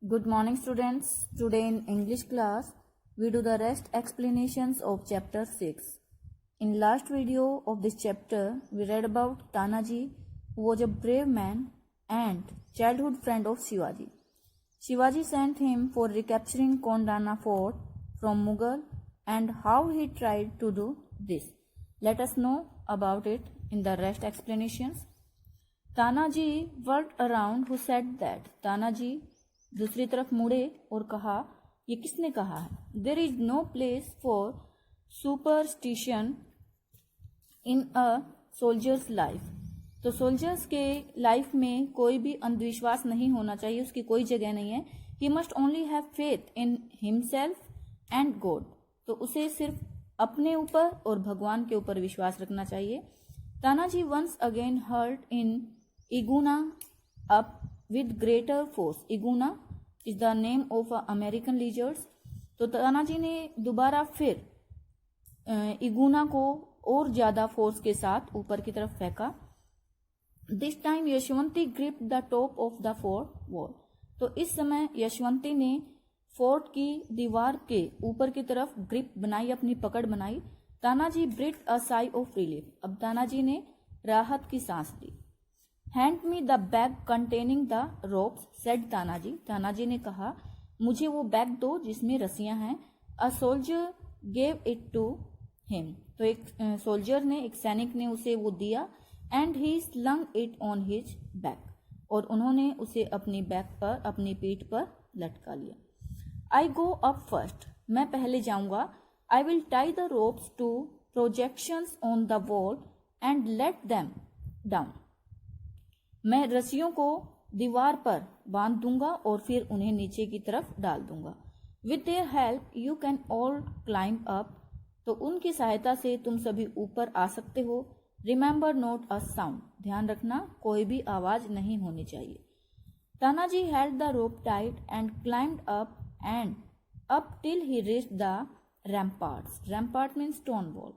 Good morning, students. Today in English class, we do the rest explanations of chapter 6. In last video of this chapter, we read about Tanaji, who was a brave man and childhood friend of Shivaji. Shivaji sent him for recapturing Kondana fort from Mughal and how he tried to do this. Let us know about it in the rest explanations. Tanaji worked around who said that. Tanaji दूसरी तरफ मुड़े और कहा, ये किसने कहा है? There is no place for superstition in a soldier's life. तो सोल्जर्स के लाइफ में कोई भी अंधविश्वास नहीं होना चाहिए, उसकी कोई जगह नहीं है. He must only have faith in himself and God. तो उसे सिर्फ अपने ऊपर और भगवान के ऊपर विश्वास रखना चाहिए. Tanaji once again heard in Iguna up with greater force. Iguna is the name of American leaders. तो तानाजी ने दोबारा फिर इगुना को और ज्यादा फोर्स के साथ ऊपर की तरफ फेंका. This time Yashwanti grip the top of the fort wall. तो इस समय यशवंती ने फोर्ट की दीवार के ऊपर की तरफ ग्रिप बनाई, अपनी पकड़ बनाई. Tanaji breathe a sigh of relief. अब तानाजी ने राहत की सांस ली. Hand me the bag containing the ropes said Tanaji. Tanaji ने कहा, मुझे वो बैग दो जिसमें रस्सियां हैं. A soldier gave it to him. तो एक सोल्जर ने, एक सैनिक ने उसे वो दिया. And he slung it on his back. और उन्होंने उसे अपनी बैक पर, अपनी पीठ पर लटका लिया. I go up first. मैं पहले जाऊंगा. I will tie the ropes to projections on the wall and let them down. मैं रस्सियों को दीवार पर बांध दूंगा और फिर उन्हें नीचे की तरफ डाल दूंगा. With their help you can all climb up. तो उनकी सहायता से तुम सभी ऊपर आ सकते हो. Remember not a sound. ध्यान रखना, कोई भी आवाज नहीं होनी चाहिए. Tanaji held the rope tight and climbed up till he reached the ramparts. Rampart means stone wall.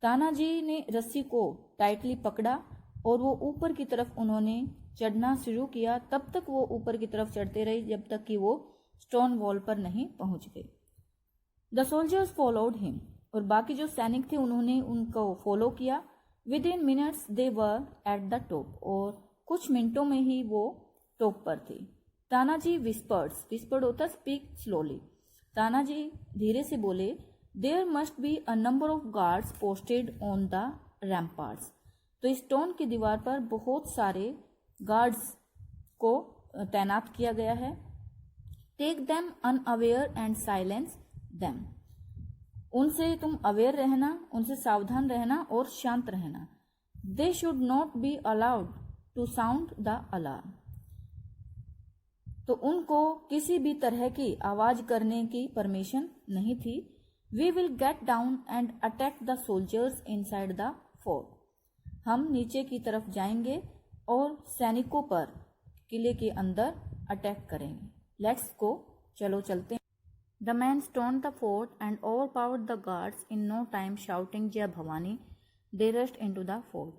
Tanaji ने रस्सी को टाइटली पकड़ा और वो ऊपर की तरफ उन्होंने चढ़ना शुरू किया. तब तक वो ऊपर की तरफ चढ़ते रहे जब तक कि वो स्टोन वॉल पर नहीं पहुंच गए. The soldiers followed him. और बाकी जो सैनिक थे उन्होंने उनको फॉलो किया. Within minutes they were at the top. और कुछ मिनटों में ही वो टॉप पर थे. तानाजी विस्पर्ड्स. विस्पर्ड होता स्पीक स्लोली. तानाजी धीरे से बोले, there must be a number of guards posted on the ramparts. तो इस स्टोन की दीवार पर बहुत सारे गार्ड्स को तैनात किया गया है. Take them unaware and silence them. उनसे तुम अवेयर रहना, उनसे सावधान रहना और शांत रहना. They should not be allowed to sound the alarm. तो उनको किसी भी तरह की आवाज करने की परमिशन नहीं थी. We will get down and attack the soldiers inside the fort. हम नीचे की तरफ जाएंगे और सैनिकों पर किले के अंदर अटैक करेंगे. Let's go. चलो चलते हैं. The man stoned the fort and overpowered the guards in no time shouting Jai Bhavani. They rushed into the fort.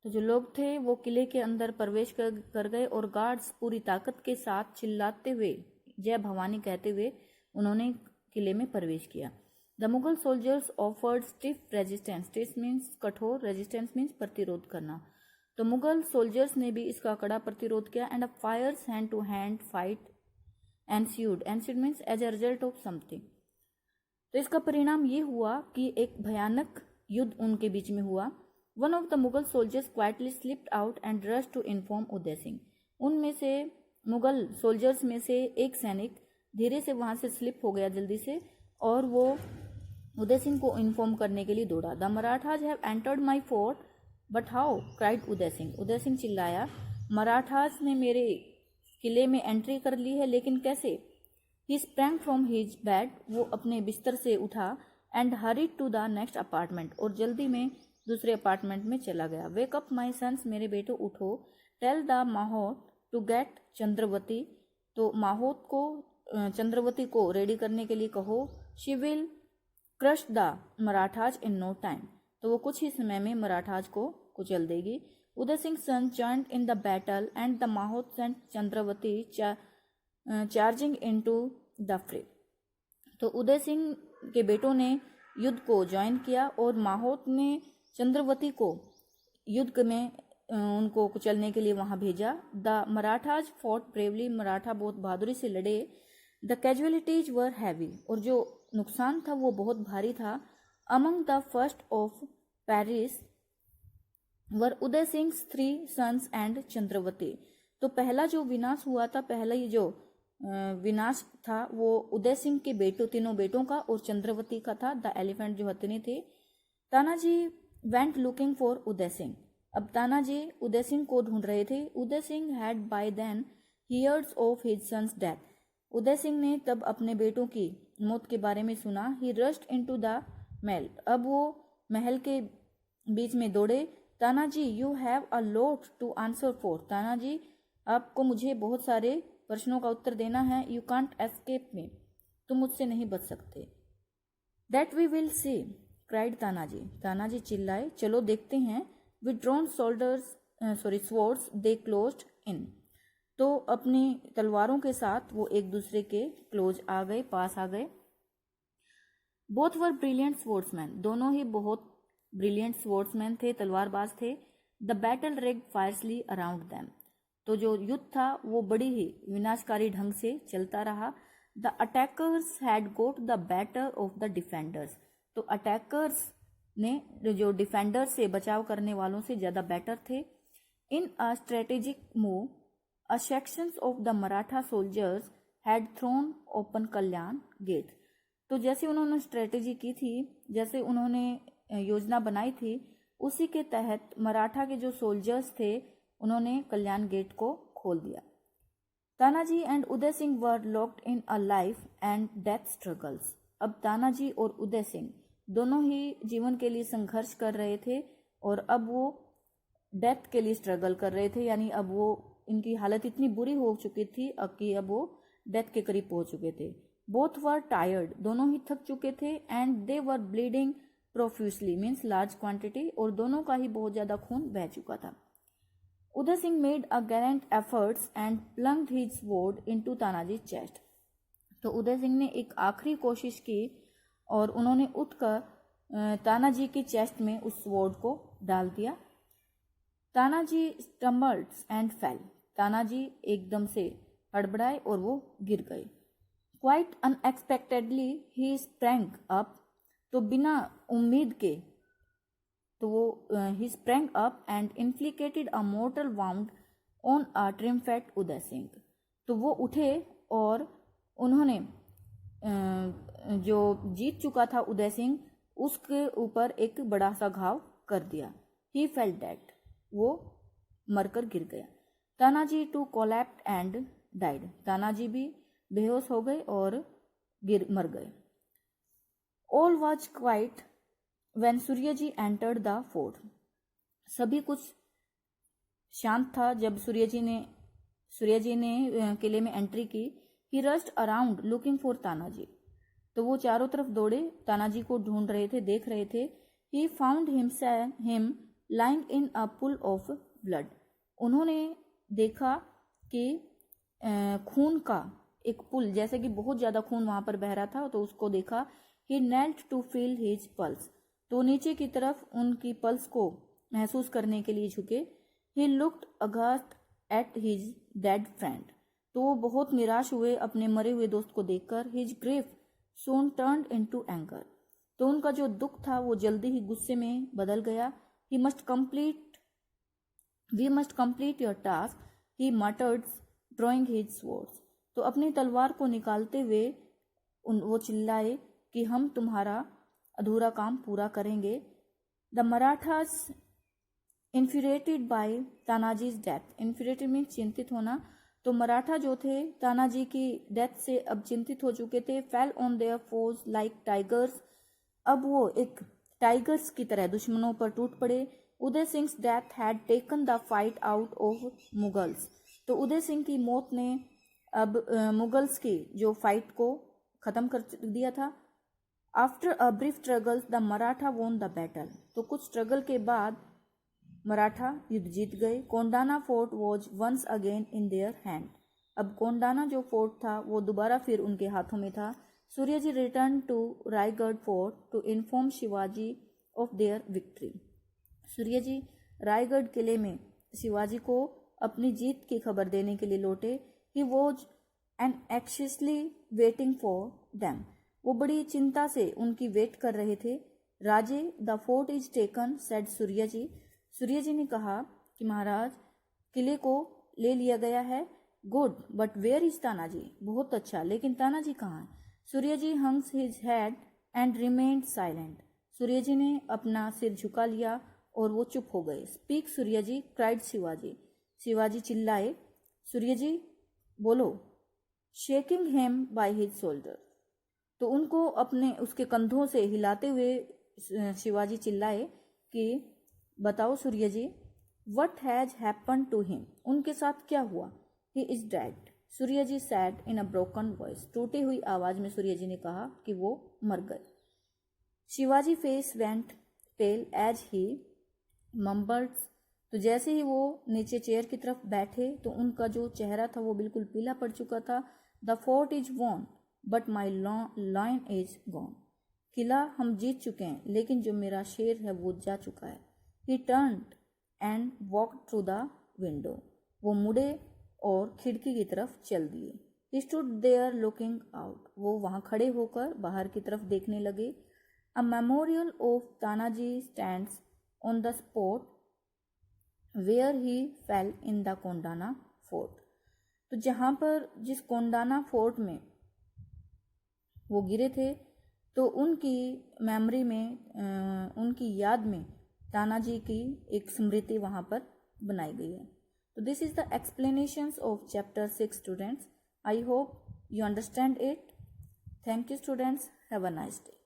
तो जो लोग थे वो किले के अंदर प्रवेश कर गए और गार्ड्स पूरी ताकत के साथ चिल्लाते हुए, जय भवानी कहते हुए उन्होंने किले में प्रवेश किया. The Mughal soldiers offered stiff resistance. Stiff means कठोर, रेजिस्टेंस मीन्स प्रतिरोध करना. तो मुगल सोल्जर्स ने भी इसका कड़ा प्रतिरोध किया. And a fierce hand to hand fight ensued. Ensued means as a result of something. तो इसका परिणाम ये हुआ कि एक भयानक युद्ध उनके बीच में हुआ. One of the Mughal soldiers quietly slipped out and rush to inform Uday Singh. उनमें से मुगल सोल्जर्स में से एक सैनिक धीरे से वहां से स्लिप हो गया जल्दी से और वो उदय सिंह को इन्फॉर्म करने के लिए दौड़ा. The Marathas have entered my fort but how, cried Uday Singh. Uday Singh चिल्लाया, मराठाज ने मेरे किले में एंट्री कर ली है, लेकिन कैसे? He sprang from his bed. वो अपने बिस्तर से उठा. And hurried to the next apartment. और जल्दी में दूसरे अपार्टमेंट में चला गया. Wake up my sons. मेरे बेटो उठो. Tell the mahout to get Chandravati. तो माहौत को, चंद्रवती को रेडी करने के लिए कहो. She will crush the Marathas in no time. तो वो कुछ ही समय में मराठाज को कुचल देगी. Uday Singh son joined in the battle and the mahout sent Chandravati charging into the fray. तो उदय सिंह के बेटों ने युद्ध को ज्वाइन किया और माहोत ने चंद्रवती को युद्ध में उनको कुचलने के लिए वहां भेजा। The Marathas fought bravely, Maratha बहुत बहादुरी से लड़े। द कैजुअलिटीज वर हैवी, और जो नुकसान था वो बहुत भारी था। Among the first of Paris were Uday Singh 3 sons and Chandravati. तो पहला जो विनाश हुआ था, पहला ही जो विनाश था वो उदय सिंह के बेटों, तीनों बेटों का और चंद्रवती का था। द एलिफेंट जो हथिनी थे। Tanaji went looking for Uday Singh. अब तानाजी उदय सिंह को ढूंढ रहे थे। Uday Singh had by then hears of his son's death. Uday Singh ने तब अपने बेटों की मौत के बारे में सुना। ही रश्ड इनटू द महल। अब वो महल के बीच में दौड़े। Tanaji you have a lot to answer for. Tanaji आपको मुझे बहुत सारे प्रश्नों का उत्तर देना है। यू कांट एस्केप मी, तुम मुझसे नहीं बच सकते। That we will see, cried Tanaji. Tanaji चिल्लाए, चलो देखते हैं। With drawn swords they closed in. तो अपनी तलवारों के साथ वो एक दूसरे के क्लोज आ गए, पास आ गए। बोथ वर ब्रिलियंट स्वॉर्ड्समैन, दोनों ही बहुत ब्रिलियंट स्वॉर्ड्समैन थे, तलवारबाज थे। द बैटल रेग फायरसली अराउंड दैम। तो जो युद्ध था वो बड़ी ही विनाशकारी ढंग से चलता रहा। The attackers had goat the better of the defenders. तो अटैकर्स ने जो डिफेंडर से बचाव करने वालों से ज्यादा बेटर थे। In a strategic move a sections of the Maratha soldiers had thrown open Kalyan gate. तो जैसे उन्होंने स्ट्रेटेजी की थी, जैसे उन्होंने योजना बनाई थी, उसी के तहत मराठा के जो सोल्जर्स थे उन्होंने कल्याण गेट को खोल दिया। Tanaji and Uday Singh were locked in a life and death struggles. अब तानाजी और उदय सिंह दोनों ही जीवन के लिए संघर्ष कर रहे थे और अब वो डेथ के लिए स्ट्रगल कर रहे थे। यानी अब वो, इनकी हालत इतनी बुरी हो चुकी थी कि अब वो डेथ के करीब पहुंच चुके थे। बोथ वर टायर्ड, दोनों ही थक चुके थे। And they were bleeding profusely, means large quantity, और दोनों का ही बहुत ज्यादा खून बह चुका था। Uday Singh made a gallant efforts and plunged his sword into Tanaji chest. तो उदय सिंह ने एक आखिरी कोशिश की और उन्होंने उठकर तानाजी की चेस्ट में उस स्वॉर्ड को डाल दिया। Tanaji stumbled and fell. Tanaji एकदम से हड़बड़ाए और वो गिर गए। Quite unexpectedly he sprang up. तो बिना उम्मीद के तो वो he sprang up and inflicted a mortal wound on a triumphant Uday Singh. तो वो उठे और उन्होंने जो जीत चुका था उदय सिंह, उसके ऊपर एक बड़ा सा घाव कर दिया। ही फेल्ट डेड, वो मरकर गिर गया। Tanaji too collapsed and died. Tanaji भी बेहोश हो गए और मर गए। All was quiet when Suryaji entered the fort. सभी कुछ शांत था जब सूर्यजी ने किले में एंट्री की। He rushed around looking for Tanaji. तो वो चारों तरफ दौड़े, तानाजी को ढूंढ रहे थे, देख रहे थे। He found him lying in a pool of blood. उन्होंने देखा कि खून का एक पुल, जैसे कि बहुत ज्यादा खून वहां पर बह रहा था, तो उसको देखा। He knelt to feel his pulse. तो नीचे की तरफ उनकी पल्स को महसूस करने के लिए झुके। He looked aghast at his dead friend. तो वो बहुत निराश हुए अपने मरे हुए दोस्त को देखकर। हिज ग्रीफ सून टर्न्ड इनटू एंगर। तो उनका जो दुख था वो जल्दी ही गुस्से में बदल गया। We must complete your task, he muttered drawing his swords. तो अपनी तलवार को निकालते हुए वो चिल्लाए कि हम तुम्हारा अधूरा काम पूरा करेंगे। The Marathas infuriated by Tanaji's death. Infuriated mean चिंतित होना। तो मराठा जो थे तानाजी की डेथ से अब चिंतित हो चुके थे। Fell on their force like tigers. अब वो एक टाइगर्स की तरह दुश्मनों पर टूट पड़े। Uday Singh death had taken the fight out of Mughals. तो उदय सिंह की मौत ने अब मुगल्स की जो फाइट को खत्म कर दिया था। After a brief struggle the Maratha won the battle. तो कुछ स्ट्रगल के बाद मराठा युद्ध जीत गए। Kondana fort was once again in their hand. अब कोंडाना जो फोर्ट था वो दोबारा फिर उनके हाथों में था। Suryaji return to Raigad fort to inform Shivaji of their victory. Suryaji Raigad किले में शिवाजी को अपनी जीत की खबर देने के लिए लौटे। He was and anxiously waiting for them। वो बड़ी चिंता से उनकी वेट कर रहे थे। Raje, the fort is taken, said Suryaji. Suryaji ने कहा कि महाराज, किले को ले लिया गया है। Good, but where is Tanaji? बहुत अच्छा, लेकिन तानाजी कहाँ है? Suryaji hangs his head and remained silent. Suryaji ने अपना सिर झुका लिया और वो चुप हो गए। Speak Suryaji, cried Shivaji. शिवाजी चिल्लाए, सूर्यजी बोलो। Shaking him by his shoulder. तो उनको अपने उसके कंधों से हिलाते हुए शिवाजी चिल्लाए कि बताओ Suryaji, what has happen to him? उनके साथ क्या हुआ? He is dead, Suryaji said in a broken voice. टूटी हुई आवाज में सूर्यजी ने कहा कि वो मर गए। Shivaji face went pale as he mumbled. तो जैसे ही वो नीचे चेयर की तरफ बैठे तो उनका जो चेहरा था वो बिल्कुल पीला पड़ चुका था। The fort is won but my lion is gone. किला हम जीत चुके हैं, लेकिन जो मेरा शेर है वो जा चुका है। He turned and walk through the window. वो मुड़े और खिड़की की तरफ चल दिए। He stood there looking out. वो वहाँ खड़े होकर बाहर की तरफ देखने लगे। A memorial of Tanaji stands on the spot where he fell in the Kondana fort. तो जहाँ पर जिस कोंडाना फोर्ट में वो गिरे थे, तो उनकी मेमोरी में, उनकी याद में तानाजी की एक स्मृति वहाँ पर बनाई गई है। तो this is the explanations of chapter 6 students. I hope you understand it. Thank you students. Have a nice day.